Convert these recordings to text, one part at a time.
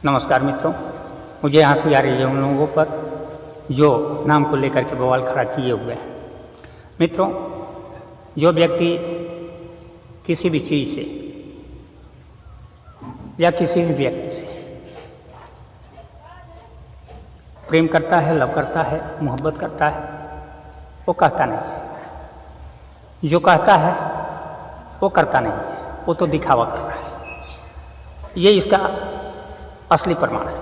नमस्कार मित्रों, मुझे हंसी आ रही है उन लोगों पर जो नाम को लेकर के बवाल खड़ा किए हुए हैं। मित्रों, जो व्यक्ति किसी भी चीज़ से या किसी भी व्यक्ति से प्रेम करता है, लव करता है, मोहब्बत करता है, वो कहता नहीं। जो कहता है वो करता नहीं, वो तो दिखावा कर रहा है। ये इसका असली प्रमाण है।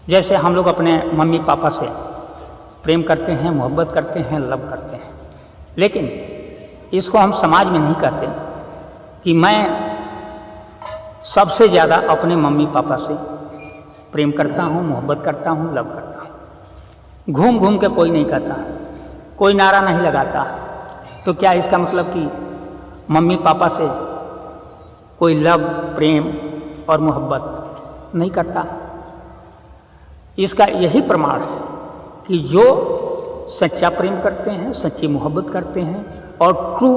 जैसे हम लोग अपने मम्मी पापा से प्रेम करते हैं, मोहब्बत करते हैं, लव करते हैं, लेकिन इसको हम समाज में नहीं कहते कि मैं सबसे ज़्यादा अपने मम्मी पापा से प्रेम करता हूँ, मोहब्बत करता हूँ, लव करता हूँ। घूम घूम के कोई नहीं कहता, कोई नारा नहीं लगाता। तो क्या इसका मतलब कि मम्मी पापा से कोई लव, प्रेम और मोहब्बत नहीं करता? इसका यही प्रमाण है कि जो सच्चा प्रेम करते हैं, सच्ची मोहब्बत करते हैं और ट्रू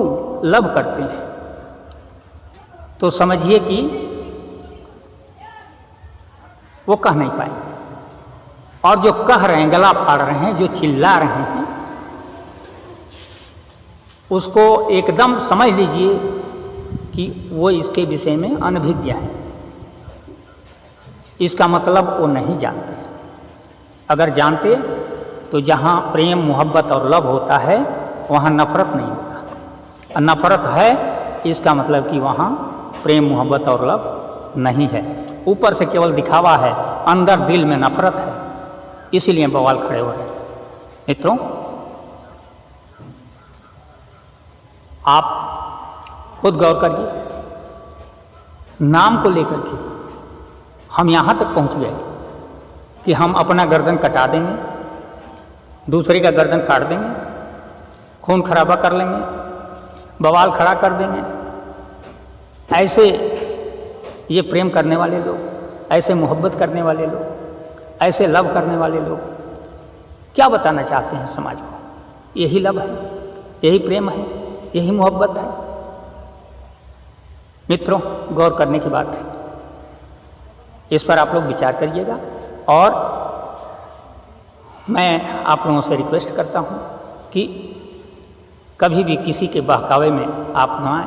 लव करते हैं, तो समझिए कि वो कह नहीं पाएंगे। और जो कह रहे हैं, गला फाड़ रहे हैं, जो चिल्ला रहे हैं, उसको एकदम समझ लीजिए कि वो इसके विषय में अनभिज्ञ है। इसका मतलब वो नहीं जानते। अगर जानते तो जहाँ प्रेम, मोहब्बत और लव होता है वहाँ नफरत नहीं होता। नफरत है, इसका मतलब कि वहाँ प्रेम, मोहब्बत और लव नहीं है। ऊपर से केवल दिखावा है, अंदर दिल में नफरत है। इसीलिए बवाल खड़े हो रहे हैं। मित्रों, आप खुद गौर करिए, नाम को लेकर के हम यहाँ तक पहुँच गए कि हम अपना गर्दन कटा देंगे, दूसरे का गर्दन काट देंगे, खून खराबा कर लेंगे, बवाल खड़ा कर देंगे। ऐसे ये प्रेम करने वाले लोग, ऐसे मोहब्बत करने वाले लोग, ऐसे लव करने वाले लोग क्या बताना चाहते हैं समाज को? यही लव है, यही प्रेम है, यही मोहब्बत है। मित्रों, गौर करने की बात है। इस पर आप लोग विचार करिएगा और मैं आप लोगों से रिक्वेस्ट करता हूँ कि कभी भी किसी के बहकावे में आप न आए।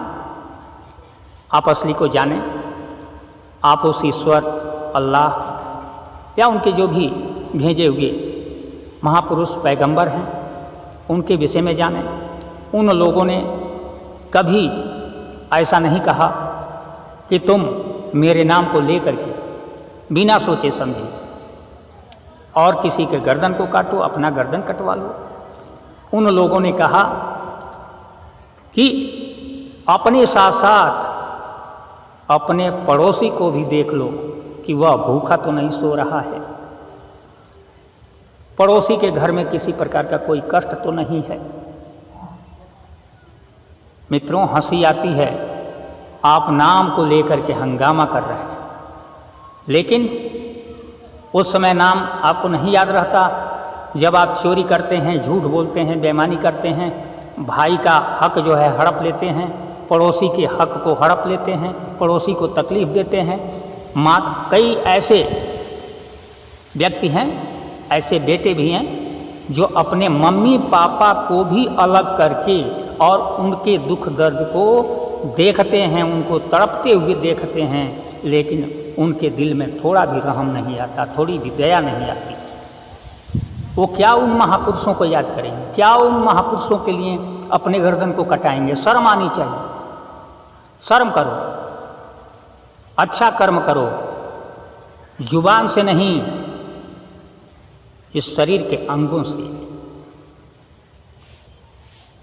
आप असली को जानें। आप उस ईश्वर, अल्लाह या उनके जो भी भेजे हुए महापुरुष, पैगंबर हैं, उनके विषय में जानें। उन लोगों ने कभी ऐसा नहीं कहा कि तुम मेरे नाम को लेकर के बिना सोचे समझे और किसी के गर्दन को काटो, अपना गर्दन कटवा लो। उन लोगों ने कहा कि अपने साथ साथ अपने पड़ोसी को भी देख लो कि वह भूखा तो नहीं सो रहा है, पड़ोसी के घर में किसी प्रकार का कोई कष्ट तो नहीं है। मित्रों, हंसी आती है, आप नाम को लेकर के हंगामा कर रहे हैं, लेकिन उस समय नाम आपको नहीं याद रहता जब आप चोरी करते हैं, झूठ बोलते हैं, बेईमानी करते हैं, भाई का हक जो है हड़प लेते हैं, पड़ोसी के हक को हड़प लेते हैं, पड़ोसी को तकलीफ़ देते हैं। कई ऐसे व्यक्ति हैं, ऐसे बेटे भी हैं जो अपने मम्मी पापा को भी अलग करके और उनके दुख दर्द को देखते हैं, उनको तड़पते हुए देखते हैं, लेकिन उनके दिल में थोड़ा भी रहम नहीं आता, थोड़ी भी दया नहीं आती। वो क्या उन महापुरुषों को याद करेंगे? क्या उन महापुरुषों के लिए अपने गर्दन को कटाएंगे? शर्म आनी चाहिए। शर्म करो, अच्छा कर्म करो, जुबान से नहीं, इस शरीर के अंगों से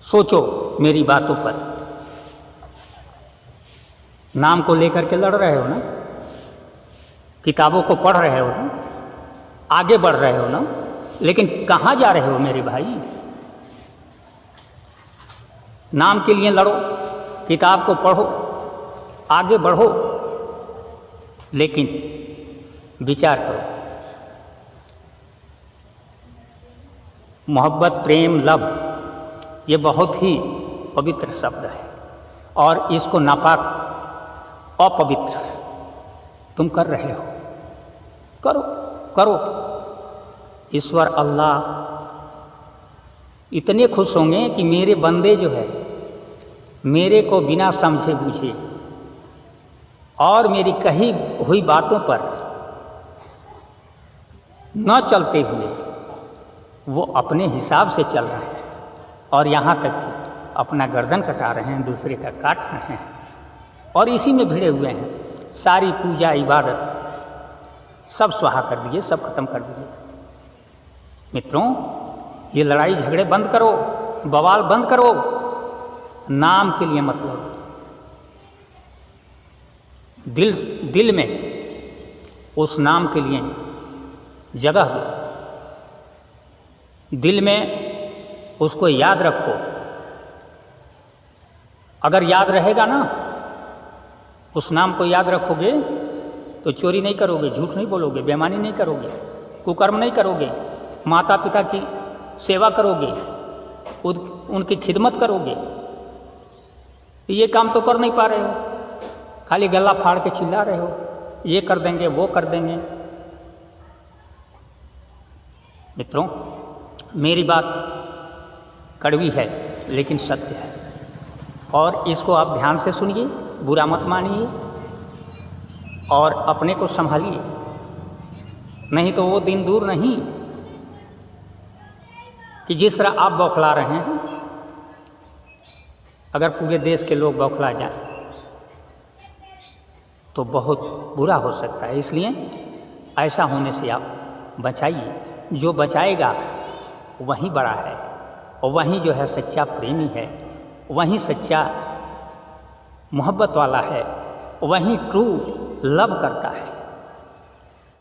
सोचो मेरी बातों पर। नाम को लेकर के लड़ रहे हो ना, किताबों को पढ़ रहे हो ना, आगे बढ़ रहे हो ना, लेकिन कहाँ जा रहे हो मेरे भाई? नाम के लिए लड़ो, किताब को पढ़ो, आगे बढ़ो, लेकिन विचार करो। मोहब्बत, प्रेम, लव ये बहुत ही पवित्र शब्द है और इसको नापाक, अपवित्र तुम कर रहे हो। करो करो। ईश्वर अल्लाह इतने खुश होंगे कि मेरे बंदे जो है मेरे को बिना समझे बूझे और मेरी कही हुई बातों पर न चलते हुए वो अपने हिसाब से चल रहे हैं और यहाँ तक कि अपना गर्दन कटा रहे हैं, दूसरे का काट रहे हैं और इसी में भिड़े हुए हैं। सारी पूजा इबादत सब स्वाहा कर दिए, सब खत्म कर दिए। मित्रों, ये लड़ाई झगड़े बंद करो, बवाल बंद करो, नाम के लिए मतलब दिल में उस नाम के लिए जगह दो, दिल में उसको याद रखो। अगर याद रहेगा ना, उस नाम को याद रखोगे तो चोरी नहीं करोगे, झूठ नहीं बोलोगे, बेईमानी नहीं करोगे, कुकर्म नहीं करोगे, माता पिता की सेवा करोगे, उनकी खिदमत करोगे। ये काम तो कर नहीं पा रहे हो, खाली गला फाड़ के चिल्ला रहे हो, ये कर देंगे वो कर देंगे। मित्रों, मेरी बात कड़वी है लेकिन सत्य है और इसको आप ध्यान से सुनिए, बुरा मत मानिए और अपने को संभालिए, नहीं तो वो दिन दूर नहीं कि जिस तरह आप बौखला रहे हैं अगर पूरे देश के लोग बौखला जाएं तो बहुत बुरा हो सकता है। इसलिए ऐसा होने से आप बचाइए। जो बचाएगा वही बड़ा है और वही जो है सच्चा प्रेमी है, वही सच्चा मोहब्बत वाला है, वही ट्रू लव करता है।